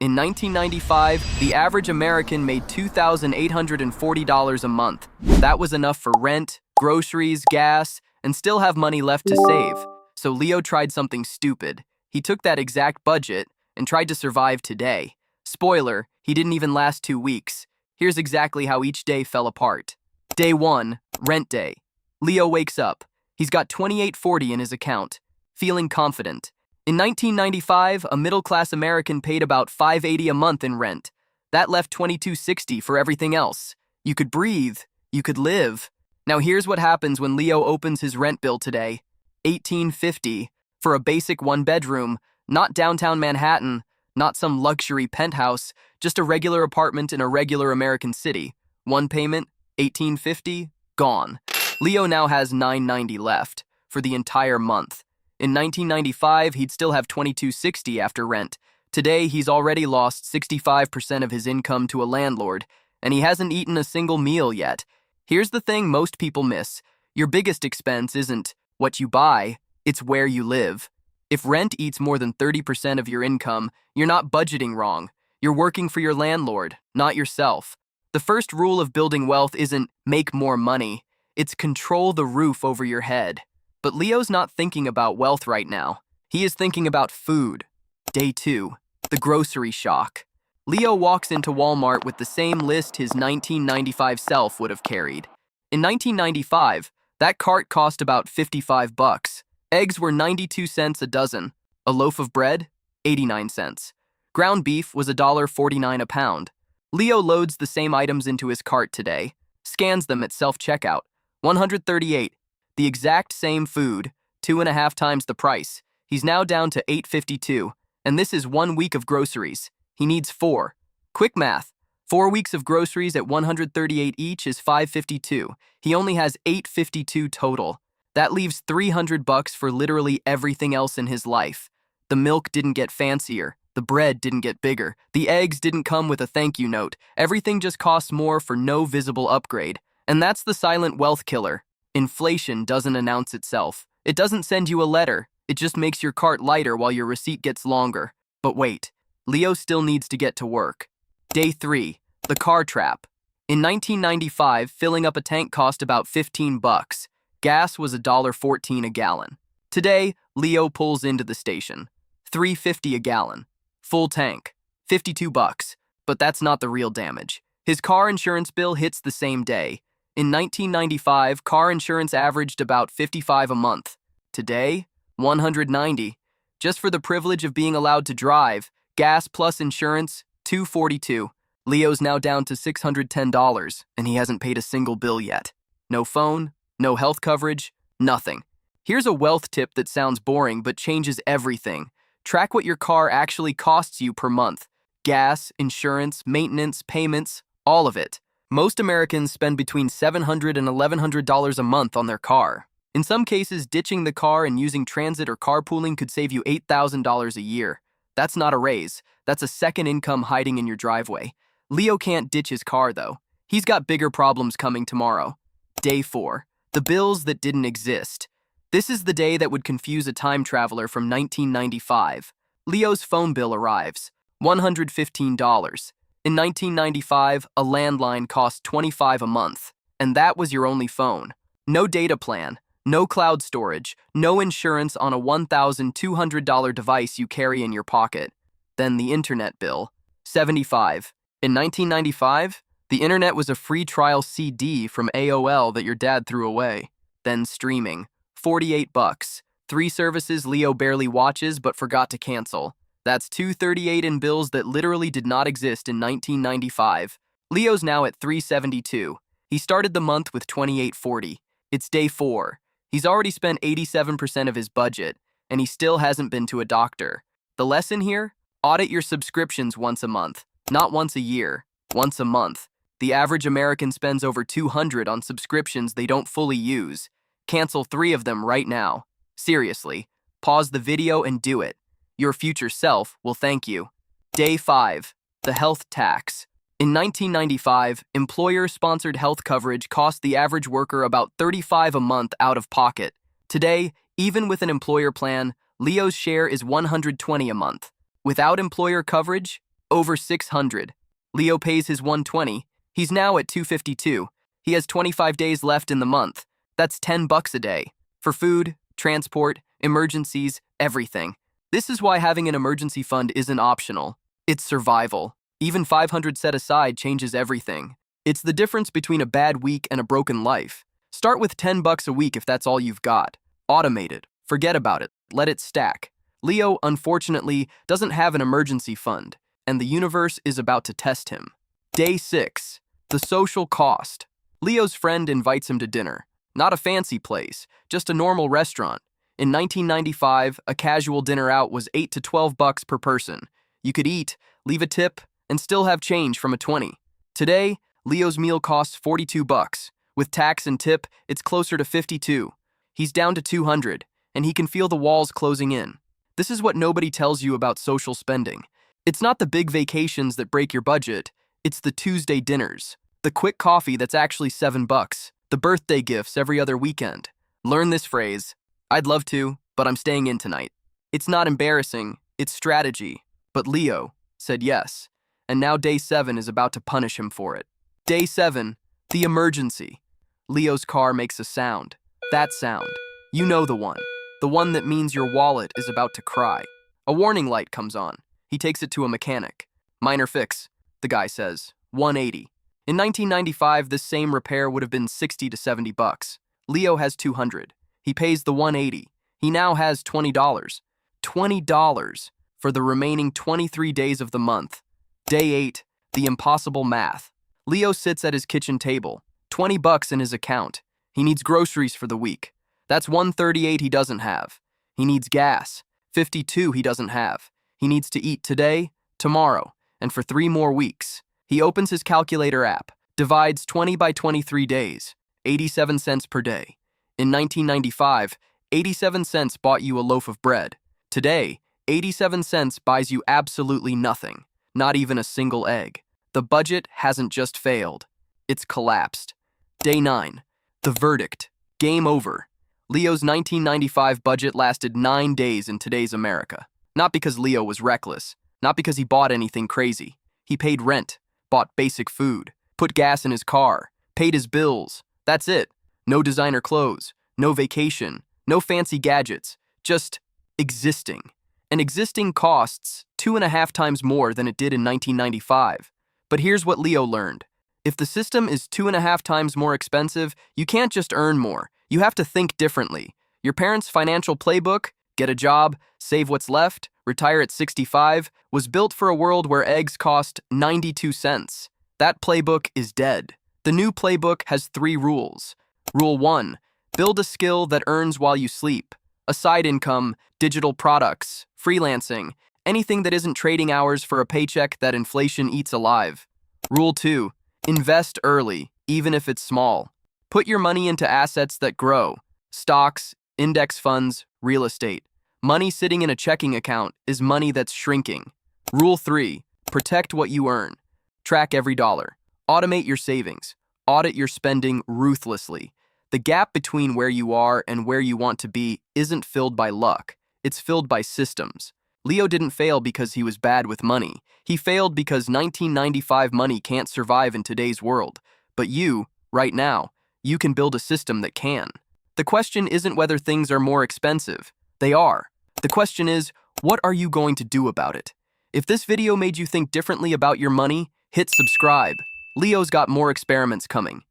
In 1995, the average American made $2,840 a month. That was enough for rent, groceries, gas, and still have money left to save. So Leo tried something stupid. He took that exact budget and tried to survive today. Spoiler, he didn't even last 2 weeks. Here's exactly how each day fell apart. Day 1, rent day. Leo wakes up. He's got $28.40 in his account, feeling confident. In 1995, a middle-class American paid about $580 a month in rent. That left $22.60 for everything else. You could breathe. You could live. Now here's what happens when Leo opens his rent bill today. $18.50 for a basic one-bedroom, not downtown Manhattan, not some luxury penthouse, just a regular apartment in a regular American city. One payment, $18.50, gone. Leo now has $9.90 left for the entire month. In 1995, he'd still have $22.60 after rent. Today, he's already lost 65% of his income to a landlord, and he hasn't eaten a single meal yet. Here's the thing most people miss. Your biggest expense isn't what you buy, it's where you live. If rent eats more than 30% of your income, you're not budgeting wrong. You're working for your landlord, not yourself. The first rule of building wealth isn't make more money, it's control the roof over your head. But Leo's not thinking about wealth right now. He is thinking about food. Day 2, the grocery shock. Leo walks into Walmart with the same list his 1995 self would have carried. In 1995, that cart cost about $55. Eggs were 92 cents a dozen. A loaf of bread, 89 cents. Ground beef was $1.49 a pound. Leo loads the same items into his cart today, scans them at self-checkout. 138. The exact same food, 2.5 times the price. He's now down to $8.52, and this is 1 week of groceries. He needs 4. Quick math. 4 weeks of groceries at $138 each is $5.52. He only has $8.52 total. That leaves $300 for literally everything else in his life. The milk didn't get fancier. The bread didn't get bigger. The eggs didn't come with a thank you note. Everything just costs more for no visible upgrade. And that's the silent wealth killer. Inflation doesn't announce itself. It doesn't send you a letter. It just makes your cart lighter while your receipt gets longer. But wait, Leo still needs to get to work. Day 3, the car trap. In 1995, filling up a tank cost about $15. Gas was $1.14 a gallon. Today, Leo pulls into the station. $3.50 a gallon. Full tank. $52. But that's not the real damage. His car insurance bill hits the same day. In 1995, car insurance averaged about $55 a month. Today, $190. Just for the privilege of being allowed to drive, gas plus insurance, $242. Leo's now down to $610, and he hasn't paid a single bill yet. No phone, no health coverage, nothing. Here's a wealth tip that sounds boring but changes everything. Track what your car actually costs you per month. Gas, insurance, maintenance, payments, all of it. Most Americans spend between $700 and $1,100 a month on their car. In some cases, ditching the car and using transit or carpooling could save you $8,000 a year. That's not a raise. That's a second income hiding in your driveway. Leo can't ditch his car, though. He's got bigger problems coming tomorrow. Day 4. The bills that didn't exist. This is the day that would confuse a time traveler from 1995. Leo's phone bill arrives. $115. In 1995, a landline cost $25 a month, and that was your only phone. No data plan, no cloud storage, no insurance on a $1,200 device you carry in your pocket. Then the internet bill, $75. In 1995, the internet was a free trial CD from AOL that your dad threw away. Then streaming, $48. 3 services Leo barely watches but forgot to cancel. That's $238 in bills that literally did not exist in 1995. Leo's now at $372. He started the month with $28.40. It's day 4. He's already spent 87% of his budget, and he still hasn't been to a doctor. The lesson here? Audit your subscriptions once a month. Not once a year, once a month. The average American spends over $200 on subscriptions they don't fully use. Cancel 3 of them right now. Seriously, pause the video and do it. Your future self will thank you. Day 5. The health tax. In 1995, employer-sponsored health coverage cost the average worker about $35 a month out of pocket. Today, even with an employer plan, Leo's share is $120 a month. Without employer coverage, over 600. Leo pays his 120. He's now at 252. He has 25 days left in the month. That's $10 a day. For food, transport, emergencies, everything. This is why having an emergency fund isn't optional. It's survival. Even 500 set aside changes everything. It's the difference between a bad week and a broken life. Start with $10 a week if that's all you've got. Automate it. Forget about it. Let it stack. Leo, unfortunately, doesn't have an emergency fund, and the universe is about to test him. Day 6. The social cost. Leo's friend invites him to dinner. Not a fancy place, just a normal restaurant. In 1995, a casual dinner out was $8 to $12 per person. You could eat, leave a tip, and still have change from a 20. Today, Leo's meal costs $42. With tax and tip, it's closer to 52. He's down to 200, and he can feel the walls closing in. This is what nobody tells you about social spending. It's not the big vacations that break your budget, it's the Tuesday dinners, the quick coffee that's actually $7, the birthday gifts every other weekend. Learn this phrase. I'd love to, but I'm staying in tonight. It's not embarrassing, it's strategy. But Leo said yes, and now day 7 is about to punish him for it. Day 7, the emergency. Leo's car makes a sound. That sound. You know the one. The one that means your wallet is about to cry. A warning light comes on. He takes it to a mechanic. Minor fix, the guy says. $180. In 1995, this same repair would have been $60 to $70. Leo has $200. He pays the $180. He now has $20. $20 for the remaining 23 days of the month. Day 8, the impossible math. Leo sits at his kitchen table. $20 in his account. He needs groceries for the week. That's $138 he doesn't have. He needs gas. $52 he doesn't have. He needs to eat today, tomorrow, and for 3 more weeks. He opens his calculator app, divides 20 by 23 days, 87 cents per day. In 1995, 87 cents bought you a loaf of bread. Today, 87 cents buys you absolutely nothing, not even a single egg. The budget hasn't just failed, it's collapsed. Day 9. The verdict. Game over. Leo's 1995 budget lasted 9 days in today's America. Not because Leo was reckless, not because he bought anything crazy. He paid rent, bought basic food, put gas in his car, paid his bills. That's it. No designer clothes, no vacation, no fancy gadgets, just existing. And existing costs 2.5 times more than it did in 1995. But here's what Leo learned. If the system is 2.5 times more expensive, you can't just earn more. You have to think differently. Your parents' financial playbook, get a job, save what's left, retire at 65, was built for a world where eggs cost 92 cents. That playbook is dead. The new playbook has 3 rules. Rule 1, build a skill that earns while you sleep. A side income, digital products, freelancing, anything that isn't trading hours for a paycheck that inflation eats alive. Rule 2, invest early, even if it's small. Put your money into assets that grow. Stocks, index funds, real estate. Money sitting in a checking account is money that's shrinking. Rule 3, protect what you earn. Track every dollar. Automate your savings. Audit your spending ruthlessly. The gap between where you are and where you want to be isn't filled by luck. It's filled by systems. Leo didn't fail because he was bad with money. He failed because 1995 money can't survive in today's world. But you, right now, you can build a system that can. The question isn't whether things are more expensive. They are. The question is, what are you going to do about it? If this video made you think differently about your money, hit subscribe. Leo's got more experiments coming.